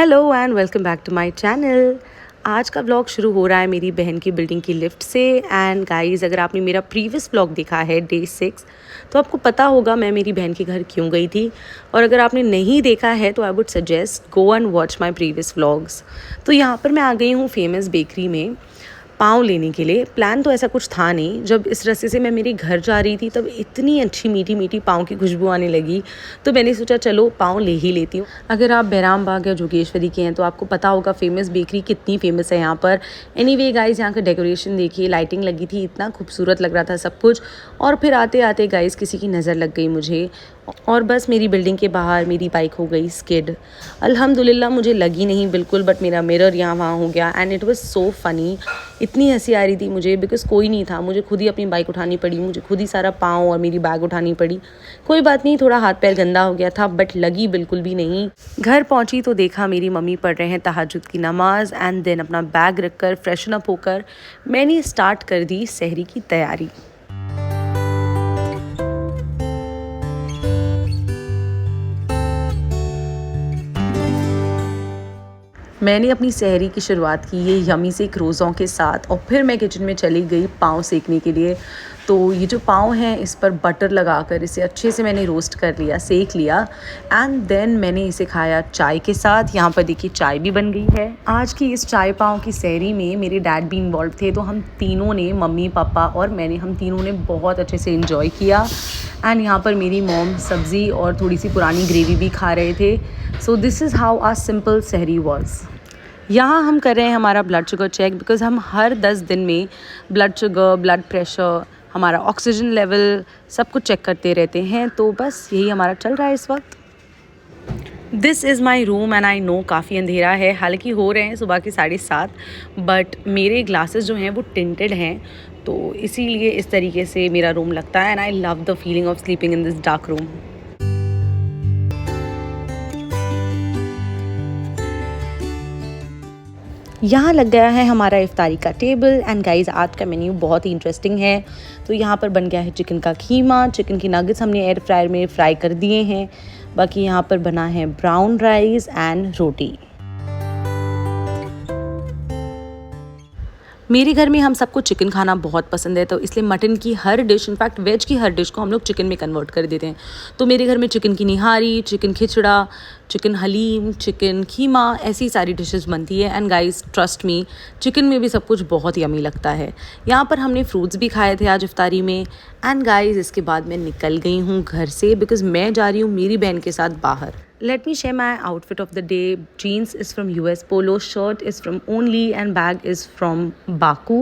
Hello and welcome back to my channel. आज का vlog शुरू हो रहा है मेरी बहन की बिल्डिंग की लिफ्ट से। एंड गाइस, अगर आपने मेरा प्रीवियस व्लॉग देखा है डे 6, तो आपको पता होगा मैं मेरी बहन के घर क्यों गई थी। और अगर आपने नहीं देखा है तो I would suggest go and watch my previous vlogs. तो यहाँ पर मैं आ गई हूँ फेमस बेकरी में पाव लेने के लिए। प्लान तो ऐसा कुछ था नहीं। जब इस रास्ते से मैं मेरे घर जा रही थी तब इतनी अच्छी मीठी मीठी पाव की खुशबू आने लगी, तो मैंने सोचा चलो पाव ले ही लेती हूँ। अगर आप बैराम बाग या जोगेश्वरी के हैं तो आपको पता होगा फेमस बेकरी कितनी फेमस है यहाँ पर। एनीवे गाइस, यहाँ का डेकोरेशन देखिए, लाइटिंग लगी थी, इतना खूबसूरत लग रहा था सब कुछ। और फिर आते आते गाइस किसी की नज़र लग गई मुझे, और बस मेरी बिल्डिंग के बाहर मेरी बाइक हो गई स्किड। अल्हम्दुलिल्लाह मुझे लगी नहीं बिल्कुल, बट मेरा मिरर यहाँ वहाँ हो गया and it was so funny. इतनी हंसी आ रही थी मुझे बिकॉज कोई नहीं था, मुझे खुद ही अपनी बाइक उठानी पड़ी, मुझे खुद ही सारा पाँव और मेरी बैग उठानी पड़ी। कोई बात नहीं, थोड़ा हाथ पैर गंदा हो गया था बट लगी बिल्कुल भी नहीं। घर पहुँची तो देखा मेरी मम्मी पढ़ रहे हैं तहज्जुद की नमाज़ एंड देन अपना बैग रखकर फ्रेशन अप होकर मैंने स्टार्ट कर दी सहरी की तैयारी। मैंने अपनी सहरी की शुरुआत की ये यमी से क्रोज़ों के साथ, और फिर मैं किचन में चली गई पाव सेकने के लिए। तो ये जो पाव हैं इस पर बटर लगाकर इसे अच्छे से मैंने रोस्ट कर लिया, सेक लिया एंड देन मैंने इसे खाया चाय के साथ। यहाँ पर देखिए चाय भी बन गई है। आज की इस चाय पाव की सहरी में मेरे डैड भी इन्वॉल्व थे, तो हम तीनों ने, मम्मी पापा और मैंने, हम तीनों ने बहुत अच्छे से इन्जॉय किया। एंड यहाँ पर मेरी मॉम सब्ज़ी और थोड़ी सी पुरानी ग्रेवी भी खा रहे थे। So this is how a simple sehri was. यहाँ हम कर रहे हैं हमारा ब्लड शुगर चेक, बिकॉज़ हम हर 10 दिन में ब्लड शुगर, ब्लड प्रेशर, हमारा ऑक्सीजन लेवल सब कुछ चेक करते रहते हैं। तो बस यही हमारा चल रहा है इस वक्त। This is my room and I know काफ़ी अंधेरा है, हालांकि हो रहे हैं सुबह के 7:30, बट मेरे ग्लासेस जो हैं वो टिंटेड हैं, तो इसीलिए इस तरीके से मेरा रूम लगता है। And I love the feeling of sleeping in this dark room. यहाँ लग गया है हमारा इफ्तारी का टेबल एंड गाइस, आज का मेन्यू बहुत ही इंटरेस्टिंग है। तो यहाँ पर बन गया है चिकन का कीमा, चिकन की नगेट्स हमने एयर फ्रायर में फ्राई कर दिए हैं। बाकी यहाँ पर बना है ब्राउन राइस एंड रोटी। मेरे घर में हम सबको चिकन खाना बहुत पसंद है, तो इसलिए मटन की हर डिश, इनफैक्ट वेज की हर डिश को हम लोग चिकन में कन्वर्ट कर देते हैं। तो मेरे घर में चिकन की निहारी, चिकन खिचड़ा, चिकन हलीम, चिकन कीमा, ऐसी सारी डिशेस बनती है। And guys trust me, chicken में भी सब कुछ बहुत यमी लगता है। यहाँ पर हमने फ्रूट्स भी खाए थे आज इफ्तारी में। एंड गाइस इसके बाद मैं निकल गई हूँ घर से, बिकॉज मैं जा रही हूँ मेरी बहन के साथ बाहर। Let me share my outfit of the day. Jeans is from US, polo shirt is from Only and bag is from Baku.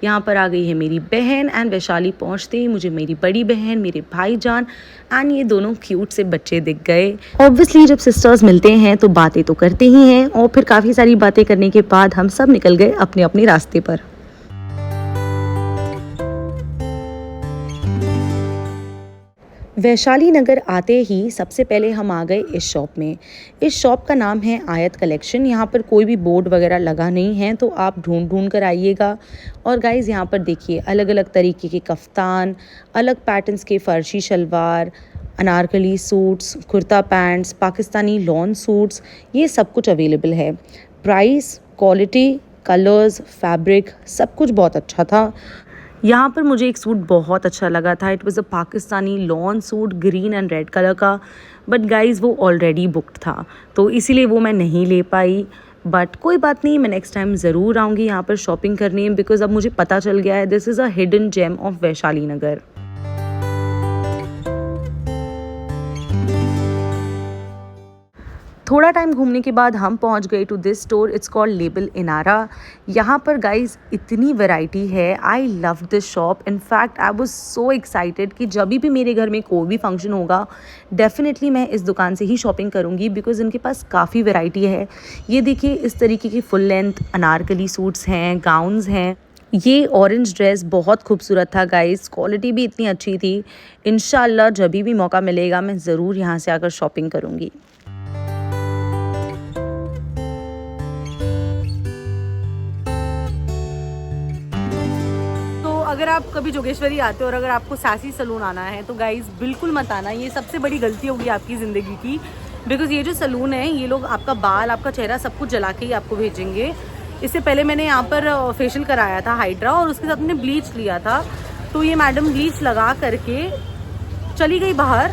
यहाँ पर आ गई है मेरी बहन एंड वैशाली पहुँचते ही मुझे मेरी बड़ी बहन, मेरे भाईजान एंड ये दोनों क्यूट से बच्चे दिख गए। ऑब्वियसली जब सिस्टर्स मिलते हैं तो बातें तो करते ही हैं, और फिर काफ़ी सारी बातें करने के बाद हम सब निकल गए अपने अपने रास्ते पर। वैशाली नगर आते ही सबसे पहले हम आ गए इस शॉप में। इस शॉप का नाम है आयत कलेक्शन। यहाँ पर कोई भी बोर्ड वगैरह लगा नहीं है, तो आप ढूंढ ढूंढ कर आइएगा। और गाइज़ यहाँ पर देखिए अलग अलग तरीके के कफ्तान, अलग पैटर्न्स के फ़र्शी shalwar, Anarkali suits, kurta pants, Pakistani lawn suits, ये सब कुछ अवेलेबल है। प्राइस, क्वालिटी, कलर्स, फैब्रिक सब कुछ बहुत अच्छा था। यहाँ पर मुझे एक सूट बहुत अच्छा लगा था। It was a Pakistani lawn suit, green and red colour का, बट गाइज़ वो ऑलरेडी बुक्ड था, तो इसीलिए वो मैं नहीं ले पाई। बट कोई बात नहीं, मैं नेक्स्ट टाइम ज़रूर आऊँगी यहाँ पर शॉपिंग करने, बिकॉज़ अब मुझे पता चल गया है this is a hidden gem of Vaishali Nagar. थोड़ा टाइम घूमने के बाद हम पहुंच गए to this store, it's called Label Inara. यहाँ पर गाइस इतनी वैरायटी है, I love this shop. In fact I was so excited कि जब भी मेरे घर में कोई भी फंक्शन होगा डेफिनेटली मैं इस दुकान से ही शॉपिंग करूँगी, बिकॉज़ इनके पास काफ़ी वैरायटी है। ये देखिए इस तरीके की फुल लेंथ अनारकली सूट्स हैं, गाउन्स हैं। ये ऑरेंज ड्रेस बहुत खूबसूरत था गाइस, क्वालिटी भी इतनी अच्छी थी। इंशाल्लाह जब भी मौका मिलेगा मैं ज़रूर यहाँ से आकर शॉपिंग करूँगी। अगर आप कभी जोगेश्वरी आते हो और अगर आपको सासी सलून आना है तो गाइज़ बिल्कुल मत आना, ये सबसे बड़ी गलती होगी आपकी ज़िंदगी की। बिकॉज़ ये जो सैलून है ये लोग आपका बाल, आपका चेहरा सब कुछ जला के ही आपको भेजेंगे। इससे पहले मैंने यहाँ पर फेशियल कराया था हाइड्रा और उसके साथ मैंने ब्लीच लिया था। तो ये मैडम ब्लीच लगा करके चली गई बाहर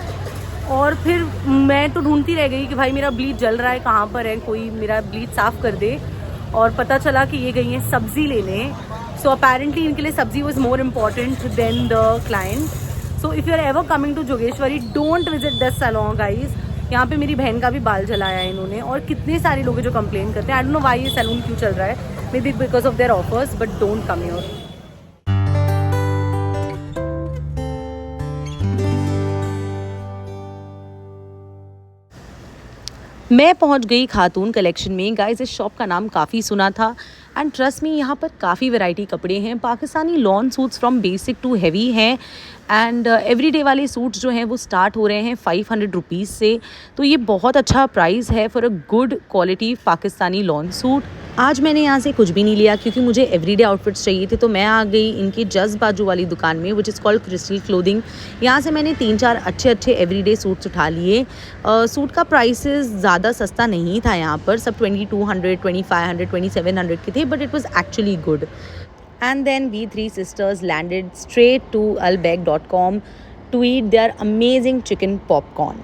और फिर मैं तो ढूंढती रह गई कि भाई मेरा ब्लीच जल रहा है, कहाँ पर है, कोई मेरा ब्लीच साफ़ कर दे। और पता चला कि ये गई हैं सब्ज़ी लेने। सो अपेरेंटली इनके लिए sabzi was more important than the client. So if you are ever coming to Jogeshwari don't visit this salon guys. यहाँ पे मेरी बहन का भी बाल जलाया है इन्होंने और कितने सारे लोग हैं जो कंप्लेन करते हैं। आई डोंट नो व्हाई ये सैलून क्यों चल रहा है, may be because of their offers, but don't come here. मैं पहुंच गई खातून कलेक्शन में। गाइस इस शॉप का नाम काफ़ी सुना था एंड ट्रस्ट मी यहाँ पर काफ़ी वैरायटी कपड़े हैं। Pakistani lawn suits from basic to heavy हैं एंड एवरीडे वाले सूट्स जो हैं वो स्टार्ट हो रहे हैं 500 रुपीज़ से। तो ये बहुत अच्छा प्राइस है for a good quality Pakistani lawn suit. आज मैंने यहाँ से कुछ भी नहीं लिया क्योंकि मुझे एवरीडे आउटफिट्स चाहिए थे। तो मैं आ गई इनकी जस्ट बाजू वाली दुकान में which is called crystal clothing. यहाँ से मैंने 3-4 अच्छे एवरीडे सूट्स उठा लिए। सूट का प्राइसेस ज़्यादा सस्ता नहीं था यहाँ पर, सब 2200, 2500, 2700 के थे, but it was actually good. And then we three sisters landed straight to albaik.com to eat their amazing chicken popcorn.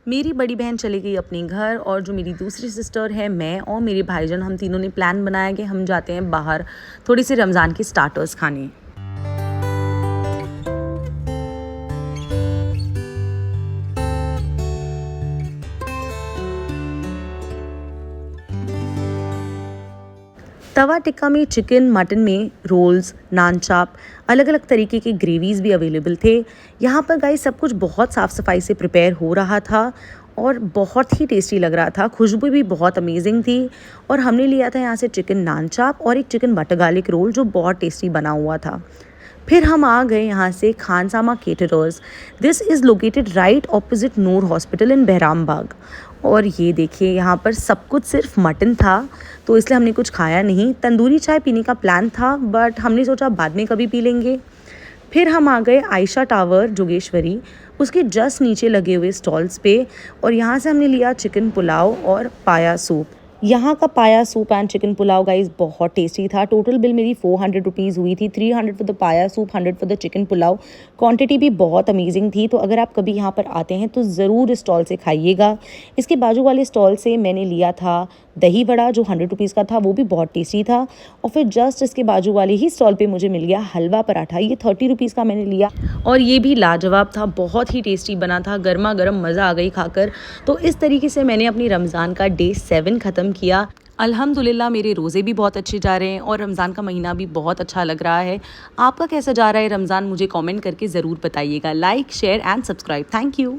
मेरी बड़ी बहन चली गई अपने घर और जो मेरी दूसरी सिस्टर है, मैं और मेरे भाईजान, हम तीनों ने प्लान बनाया कि हम जाते हैं बाहर थोड़ी सी रमज़ान की स्टार्टर्स खाने। तवा टिक्का में चिकन, मटन में रोल्स, नान चाप, अलग अलग तरीके के ग्रेवीज़ भी अवेलेबल थे। यहाँ पर गाइस सब कुछ बहुत साफ़ सफाई से प्रिपेयर हो रहा था और बहुत ही टेस्टी लग रहा था। खुशबू भी बहुत अमेजिंग थी। और हमने लिया था यहाँ से चिकन नान चाप और एक चिकन बटर गार्लिक रोल जो बहुत टेस्टी बना हुआ था। फिर हम आ गए यहाँ से Khansama caterers. This is located right opposite Noor Hospital in Bahram Bagh. और ये देखिए यहाँ पर सब कुछ सिर्फ मटन था तो इसलिए हमने कुछ खाया नहीं। तंदूरी चाय पीने का प्लान था बट हमने सोचा बाद में कभी पी लेंगे। फिर हम आ गए आयशा टावर जोगेश्वरी, उसके जस्ट नीचे लगे हुए स्टॉल्स पे, और यहाँ से हमने लिया चिकन पुलाव और पाया सूप। यहाँ का पाया soup and chicken pulao guys बहुत टेस्टी था। टोटल बिल मेरी 400 रुपीज़ हुई थी, 300 फॉर द पाया soup, 100 for the chicken pulao. Quantity भी बहुत अमेजिंग थी। तो अगर आप कभी यहाँ पर आते हैं तो ज़रूर इस स्टॉल से खाइएगा। इसके बाजू वाले स्टॉल से मैंने लिया था दही वड़ा जो 100 रुपीज़ का था, वो भी बहुत टेस्टी था। और फिर जस्ट इसके बाजू वाले ही स्टॉल पे मुझे मिल गया हलवा पराठा, ये 30 रुपीज़ का मैंने लिया और ये भी लाजवाब था, बहुत ही टेस्टी बना था, गर्मा गर्म मज़ा आ गई खाकर। तो इस तरीके से मैंने अपनी रमज़ान का डे 7 ख़त्म किया। अल्हम्दुलिल्लाह मेरे रोज़े भी बहुत अच्छे जा रहे हैं और रमज़ान का महीना भी बहुत अच्छा लग रहा है। आपका कैसा जा रहा है रमज़ान, मुझे कमेंट करके ज़रूर बताइएगा। Like, share and subscribe. Thank you.